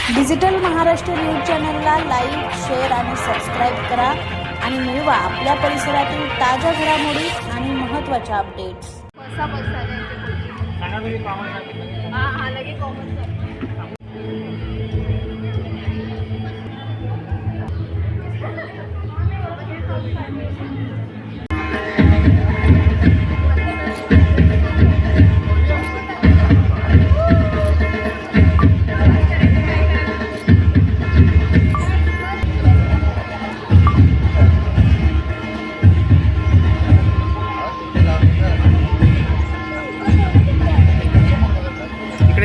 Digital Maharashtra news चॅनलला like, share आणि subscribe करा आणि मिळवा आपल्या परिसरातील ताज्या घडामोडी आणि महत्त्वाच्या अपडेट्स. लगे कॉमन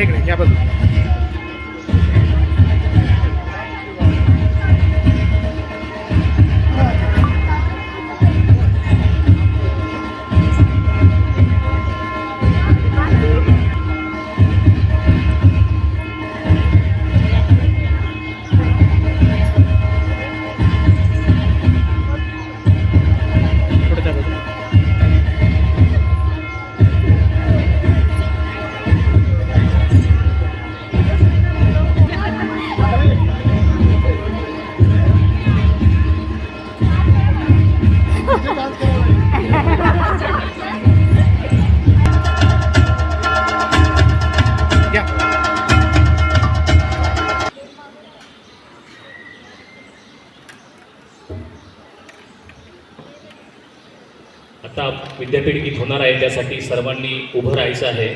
इकडे या बाजू. आता विद्यापीठ गीत होणार आहे, त्यासाठी सर्वांनी उभं राहायचं आहे.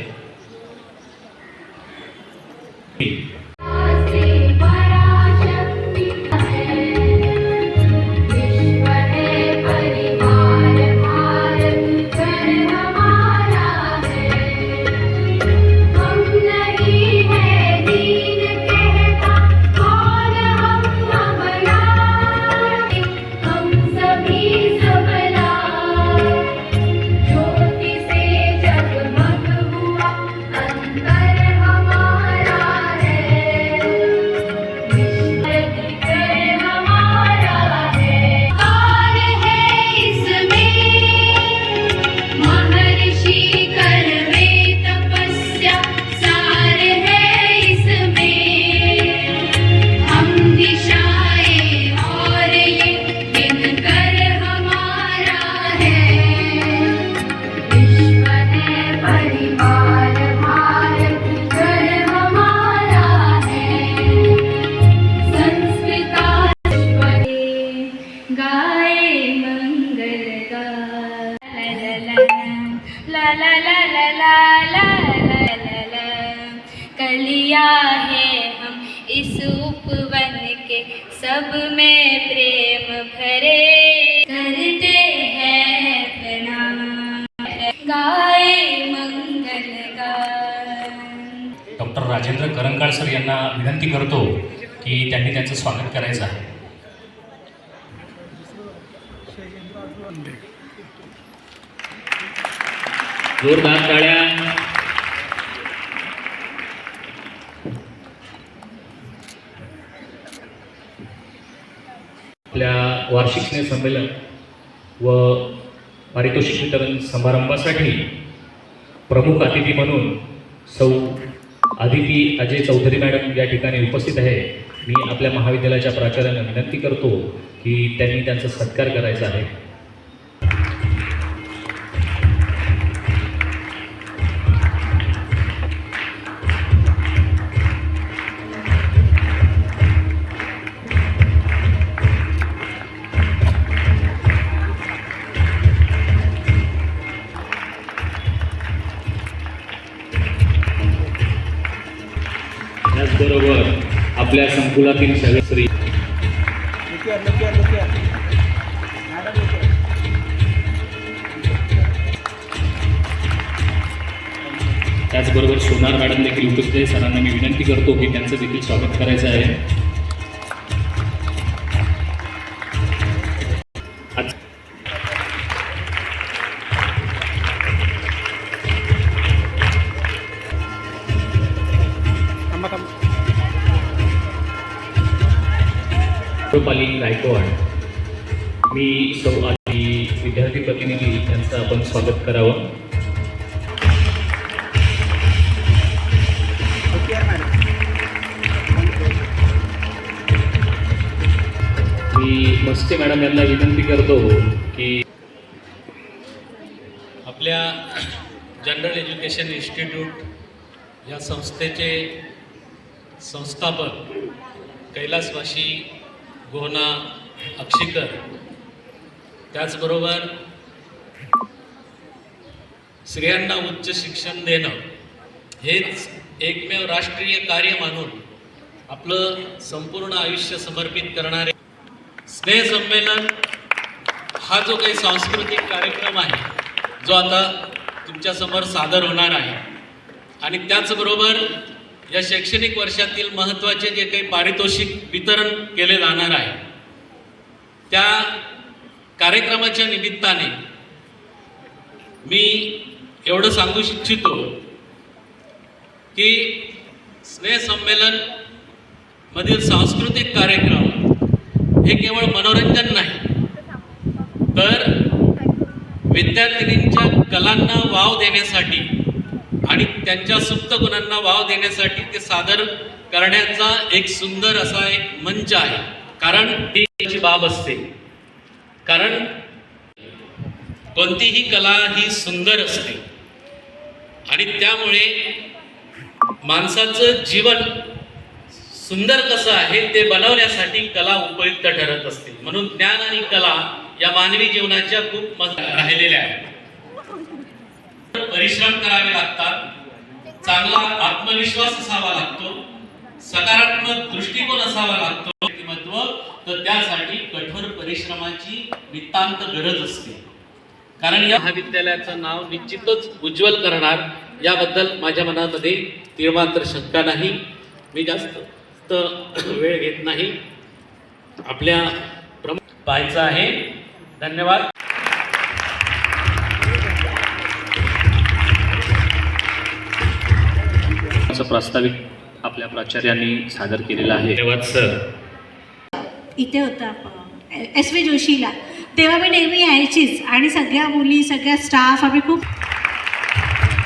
कलिया है हम इस उपवन के, सब में प्रेम भरे, करते हैं प्रणाम, गाए मंगल गान. डॉक्टर राजेंद्र करंकाळ सर यांना विनंती करतो की त्यांनी त्यांचं स्वागत करायचं आहे. जोरदार टाळ्या. आपल्या वार्षिक स्नेह संमेलन व पारितोषिक वितरण समारंभासाठी प्रमुख अतिथी म्हणून सौ आदिती अजय चौधरी मॅडम या ठिकाणी उपस्थित आहे. मी आपल्या महाविद्यालयाच्या प्राचार्यांना विनंती करतो की त्यांनी त्यांचा सत्कार करायचा आहे. त्याचबरोबर आपल्या संकुलातील सगळे श्री त्याचबरोबर सोनार मॅडम देखील उपस्थित आहे. सरांना मी विनंती करतो की त्यांचं देखील स्वागत करायचं आहे. पाली गायकवाड, मी सौ आदी विद्यार्थी प्रतिनिधी यांचं आपण स्वागत करावं. मी मस्के मॅडम यांना विनंती करतो की आपल्या जनरल एज्युकेशन इन्स्टिट्यूट या संस्थेचे संस्थापक कैलासवासी गोहना अक्षीकर, त्याचबरोबर स्त्रियांना उच्च शिक्षण देणं हेच एकमेव राष्ट्रीय कार्य मानून आपलं संपूर्ण आयुष्य समर्पित करणारे स्नेह संमेलन हा जो काही सांस्कृतिक कार्यक्रम आहे जो आता तुमच्यासमोर सादर होणार आहे, आणि त्याचबरोबर या शैक्षणिक वर्षातील महत्त्वाचे जे काही पारितोषिक वितरण केले जाणार आहे, त्या कार्यक्रमाच्या निमित्ताने मी एवढं सांगू इच्छितो की स्नेह संमेलन मधील सांस्कृतिक कार्यक्रम हे केवळ मनोरंजन नाही, तर विद्यार्थिनींच्या कलांना वाव देण्यासाठी आणि त्यांच्या सुप्त गुणांना वाव देण्यासाठी ते सादर करण्याचा एक सुंदर असा एक मंच आहे. कारण ती बाब असते, कारण कोणतीही कला ही सुंदर असते आणि त्यामुळे माणसाचं जीवन सुंदर कसं आहे ते बनवण्यासाठी कला उपयुक्त ठरत असते. म्हणून ज्ञान आणि कला या मानवी जीवनाच्या खूप राहिलेल्या आहेत. परिश्रम करावे लागतात, चांगला आत्मविश्वास असावा लागतो, सकारात्मक दृष्टिकोन असावा लागतो, व्यक्तिमत्व, तर त्यासाठी कठोर परिश्रमाची नितांत गरज असते. कारण या महाविद्यालयाचं नाव निश्चितच उज्ज्वल करणार याबद्दल माझ्या मनामध्ये तीळमात्र शंका नाही. मी जास्त वेळ घेत नाही, आपल्या प्रमुख पाहायचं आहे. धन्यवाद. प्रास्ताविक आपल्या प्राचार्यांनी सादर केलेला आहे. धन्यवाद सर. इथे होता SV जोशीला, तेव्हा मी नेहमी यायचीच आणि सगळ्या मुली सगळ्या स्टाफ आम्ही खूप.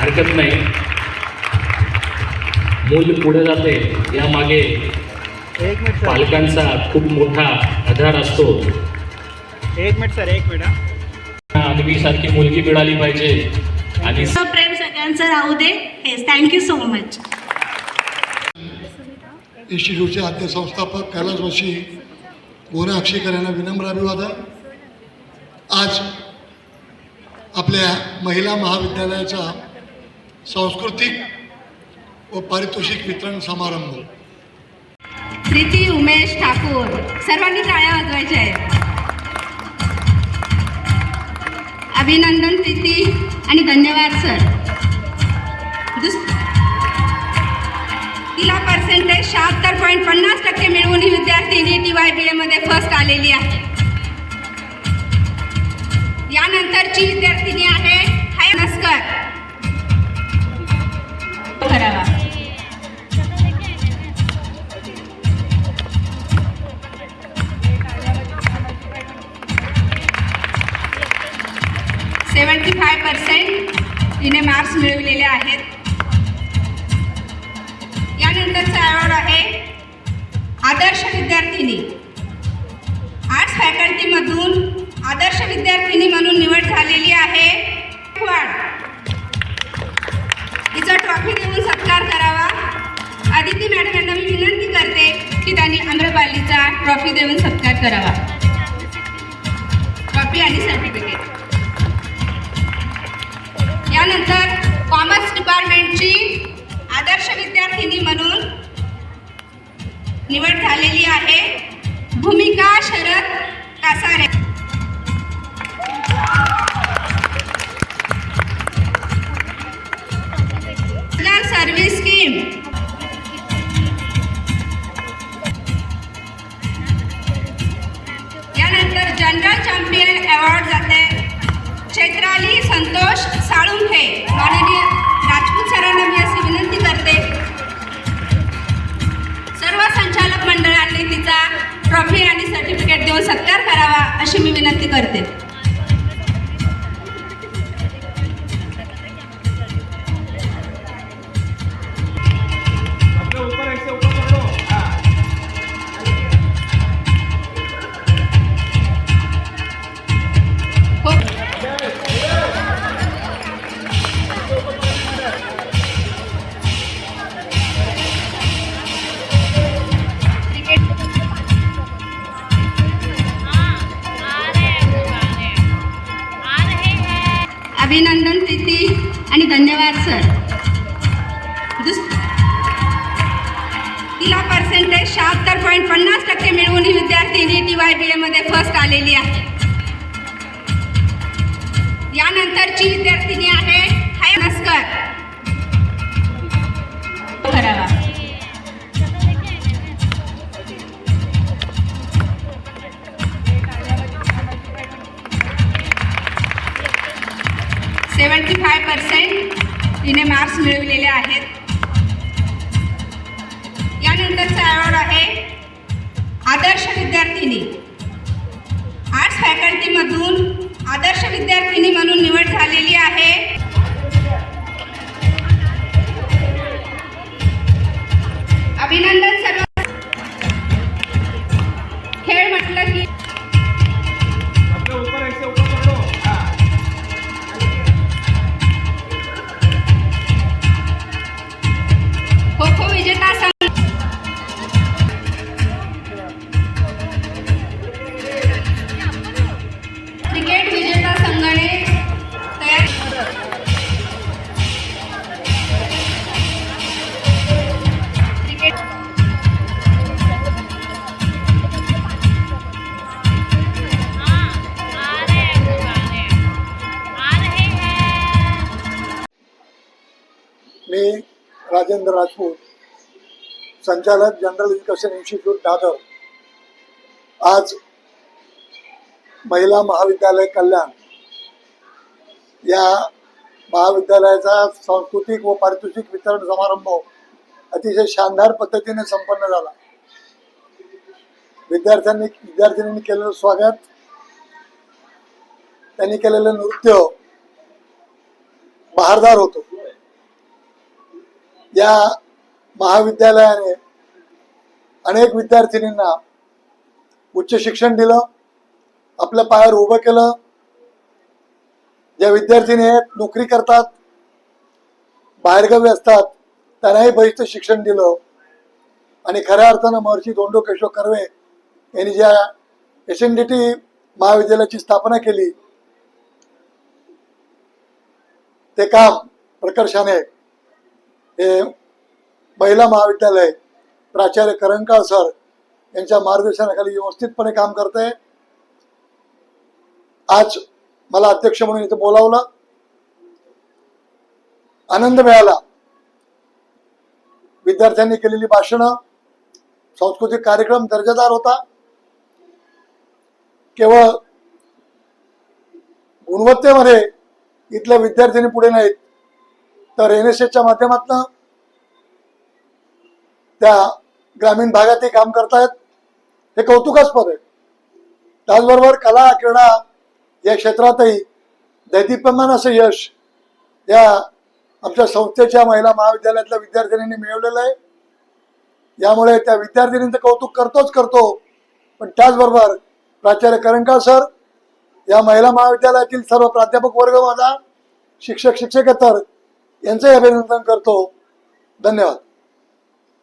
हरकत नाही, मूल पुढे जाते यामागे पालकांचा खूप मोठा आधार असतो. एक मिनिट सर, एक मिनिट. अन्वी सारखी मुलगी मिळाली पाहिजे आणि प्रेम सगळ्यांचं राहू दे. हेच, थँक्यू सो मच. इन्स्टिट्यूटचे आद्य संस्थापक कैलासवासी गोहना अक्षीकर यांना विनम्र अभिवादन. आज आपल्या महिला महाविद्यालयाचा सांस्कृतिक व पारितोषिक वितरण समारंभ. प्रीती उमेश ठाकूर, सर्वांनी टाळ्या वाजवायच्या आहेत. अभिनंदन प्रीती आणि धन्यवाद सर. तिला पर्सेंटेज 76.50% मिळवून ही विद्यार्थिनी DYBA मध्ये फर्स्ट आलेली आहे. यानंतरची विद्यार्थिनी आहे हाय नमस्कार करावा. तिने मार्क्स मिळवलेले आहेत. यानंतरचा अवॉर्ड आहे आदर्श विद्यार्थिनी. आर्ट्स फॅकल्टीमधून आदर्श विद्यार्थिनी म्हणून निवड झालेली आहे. तिचा ट्रॉफी देऊन सत्कार करावा. आदिती मॅडम यांना मी विनंती करते की त्यांनी आम्रपालीचा ट्रॉफी देऊन सत्कार करावा. ट्रॉफी आणि सर्टिफिकेट. यानंतर कॉमर्स डिपार्टमेंटची आदर्श विद्यार्थिनी म्हणून निवड झालेली आहे भूमिका शरद कासारे. Service scheme. यानंतर जनरल चॅम्पियन अवॉर्ड जाते चैत्राली संतोष साळुंखे. माननीय राजपूत सरांना मी अशी विनंती करते सर्व संचालक मंडळांनी तिचा ट्रॉफी आणि सर्टिफिकेट देऊन सत्कार करावा अशी मी विनंती करते. पर्सेंटेज 76.50% मिळवून ही विद्यार्थिनी TYBA मध्ये फर्स्ट आलेली आहे. यानंतरची विद्यार्थिनी आहे नस्कर करावा. तिने मार्क्स मिळवलेले आहेत. यानंतरचा अवॉर्ड आहे आदर्श विद्यार्थिनी. आर्ट्स फॅकल्टीमधून आदर्श विद्यार्थिनी म्हणून निवड झालेली आहे. अभिनंदन सर्व. खेळ म्हटलं की खो खो विजेता संघ, क्रिकेट विजेता संघाने तयार. क्रिकेट मी राजेंद्र राजपूत, संचालक जनरल एज्युकेशन इन्स्टिट्यूट दादर. आज महिला महाविद्यालय कल्याण या महाविद्यालयाचा सांस्कृतिक व पारितोषिक वितरण समारंभ अतिशय शानदार पद्धतीने संपन्न झाला. विद्यार्थिनींनी केलेलं स्वागत, त्यांनी केलेलं नृत्य बहारदार होतं. या महाविद्यालयाने अनेक विद्यार्थिनींना उच्च शिक्षण दिलं, आपल्या पायावर उभं केलं. ज्या विद्यार्थिनी नोकरी करतात, बाहेरगावी असतात, त्यांनाही बहिष्ठ शिक्षण दिलं. आणि खऱ्या अर्थानं महर्षी धोंडो केशव कर्वे यांनी ज्या SNDT महाविद्यालयाची स्थापना केली, ते काम प्रकर्षाने हे महिला महाविद्यालय प्राचार्य करंकाळ सर यांच्या मार्गदर्शनाखाली व्यवस्थितपणे काम करते. आज मला अध्यक्ष म्हणून इथे बोलावलं, आनंद मिळाला. विद्यार्थ्यांनी केलेली भाषणं, सांस्कृतिक कार्यक्रम दर्जेदार होता. केवळ गुणवत्तेमध्ये इथल्या विद्यार्थ्यांनी पुढे नाहीत, तर NSSच्या माध्यमातून त्या ग्रामीण भागातही काम करतायत. हे कौतुकास्पद आहे. त्याचबरोबर कला क्रीडा या क्षेत्रातही दैदीप्यमान असं यश या आमच्या संस्थेच्या महिला महाविद्यालयातल्या विद्यार्थिनींनी मिळवलेलं आहे. यामुळे त्या विद्यार्थिनींचं कौतुक करतो, पण त्याचबरोबर प्राचार्य करंकाळ सर, या महिला महाविद्यालयातील सर्व प्राध्यापक वर्ग, माझा शिक्षकेतर यांचंही अभिनंदन करतो. धन्यवाद.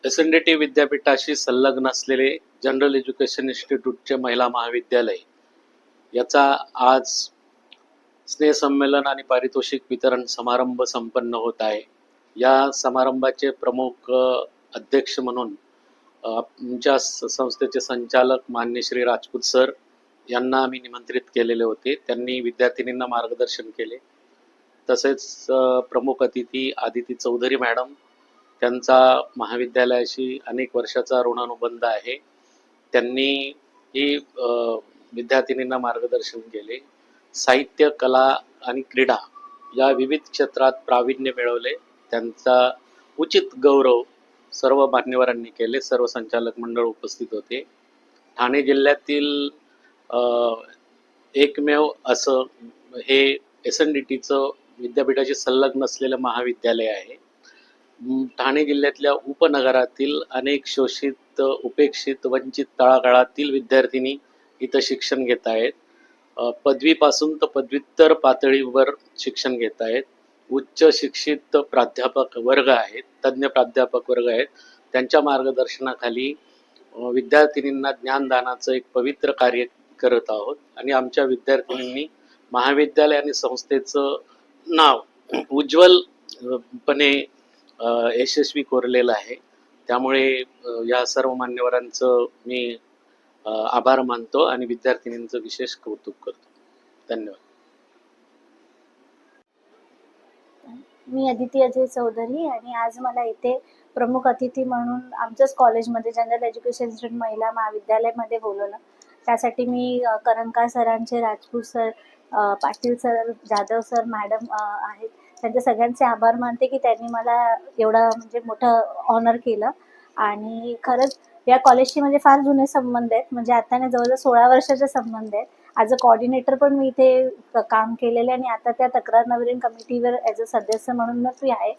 SNDT विद्यापीठाशी संलग्न असलेले जनरल एज्युकेशन इन्स्टिट्यूटचे महिला महाविद्यालय याचा आज स्नेहसंमेलन आणि पारितोषिक वितरण समारंभ संपन्न होत आहे. या समारंभाचे प्रमुख अध्यक्ष म्हणून आमच्या संस्थेचे संचालक मान्य श्री राजपूत सर यांना आम्ही निमंत्रित केलेले होते. त्यांनी विद्यार्थिनींना मार्गदर्शन केले. तसेच प्रमुख अतिथी आदिती चौधरी मॅडम, त्यांचा महाविद्यालयाशी अनेक वर्षाचा ऋणानुबंध आहे. त्यांनी ही विद्यार्थिनींना मार्गदर्शन केले. साहित्य, कला आणि क्रीडा या विविध क्षेत्रात प्रावीण्य मिळवले. त्यांचा उचित गौरव सर्व मान्यवरांनी केले. सर्व संचालक मंडळ उपस्थित होते. ठाणे जिल्ह्यातील एकमेव असं हे SNDTचं विद्यापीठाशी संलग्न असलेलं महाविद्यालय आहे. ठाणे जिल्ह्यातल्या उपनगरातील अनेक शोषित, उपेक्षित, वंचित तळागाळातील विद्यार्थिनी इथं शिक्षण घेत आहेत. पदवीपासून तर पदव्युत्तर पातळीवर शिक्षण घेत आहेत. उच्च शिक्षित प्राध्यापक वर्ग आहेत, तज्ज्ञ प्राध्यापक वर्ग आहेत. त्यांच्या मार्गदर्शनाखाली विद्यार्थिनींना ज्ञानदानाचं एक पवित्र कार्य करत आहोत. आणि आमच्या विद्यार्थिनींनी महाविद्यालय आणि संस्थेचं नाव उज्ज्वलपणे यशस्वी कोरलेलं आहे. त्यामुळे या सर्व मान्यवरांचं मी आभार मानतो आणि विद्यार्थिनींचं विशेष कौतुक करतो. धन्यवाद. मी अदिती अजय चौधरी आणि आज मला इथे प्रमुख अतिथी म्हणून आमच्याच कॉलेजमध्ये जनरल एज्युकेशन इन्स्टिट्यूट महिला महाविद्यालयामध्ये बोलवलं. त्यासाठी मी करंजकर सरांचे, Rajput sir, Patil sir, Jadhav sir, madam आहेत, त्यांचे सगळ्यांचे आभार मानते की त्यांनी मला एवढं म्हणजे मोठं ऑनर केलं. आणि खरंच या कॉलेजशी म्हणजे फार जुने संबंध आहेत, म्हणजे आता नाही जवळजवळ 16 वर्षाचे संबंध आहेत. ॲज अ कोऑर्डिनेटर पण मी इथे काम केलेलं आहे आणि आता त्या तक्रार निवारण कमिटीवर ॲज अ सदस्य म्हणून मी आहे.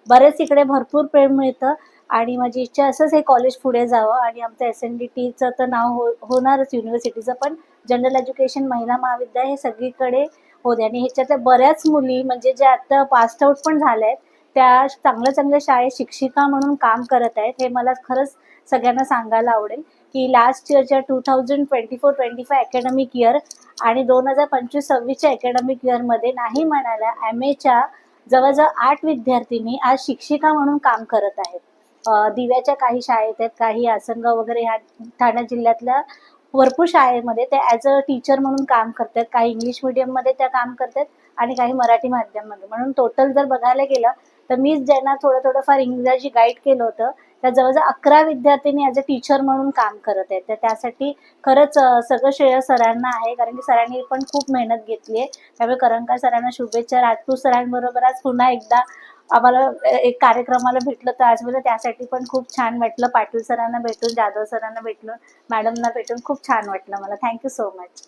बरेच इकडे भरपूर प्रेम मिळतं आणि माझी इच्छा असंच हे कॉलेज पुढे जावं आणि आमचं SNDTचं तर नाव होणारच युनिव्हर्सिटीचं, पण जनरल एज्युकेशन महिला महाविद्यालय हे सगळीकडे होते. आणि ह्याच्यातल्या बऱ्याच मुली म्हणजे ज्या आता पास आऊट पण झाल्या आहेत त्या चांगल्या चांगल्या शाळेत शिक्षिका म्हणून काम करत आहेत. हे मला खरंच सगळ्यांना सांगायला आवडेल की लास्ट इयरच्या 2024-25 अकॅडमिक इयर आणि 2025-26च्या अकॅडमिक इयरमध्ये नाही म्हणायला MAच्या जवळजवळ 8 विद्यार्थिनी आज शिक्षिका म्हणून काम करत आहेत. दिव्याच्या काही शाळेत आहेत, काही आसनगाव वगैरे ह्या ठाणे जिल्ह्यातल्या भरपूर शाळेमध्ये ते ॲज अ टीचर म्हणून काम करतात. काही इंग्लिश मिडियममध्ये त्या काम करतात आणि काही मराठी माध्यममध्ये. म्हणून टोटल जर बघायला गेलं तर मीच ज्यांना थोडंफार इंग्रजी गाईड केलं होतं त्या जवळजवळ 11 विद्यार्थिनी ॲज अ टीचर म्हणून काम करत आहेत. तर त्यासाठी खरंच सगळं श्रेय सरांना आहे, कारण की सरांनी पण खूप मेहनत घेतली आहे. त्यामुळे करंजकर सरांना शुभेच्छा. राजपूत सरांबरोबर आज पुन्हा एकदा आम्हाला एक कार्यक्रमाला भेटलं तर आज मला त्यासाठी पण खूप छान वाटलं. पाटील सरांना भेटून, जाधव सरांना भेटलं, मॅडमना भेटून खूप छान वाटलं मला. Thank you so much.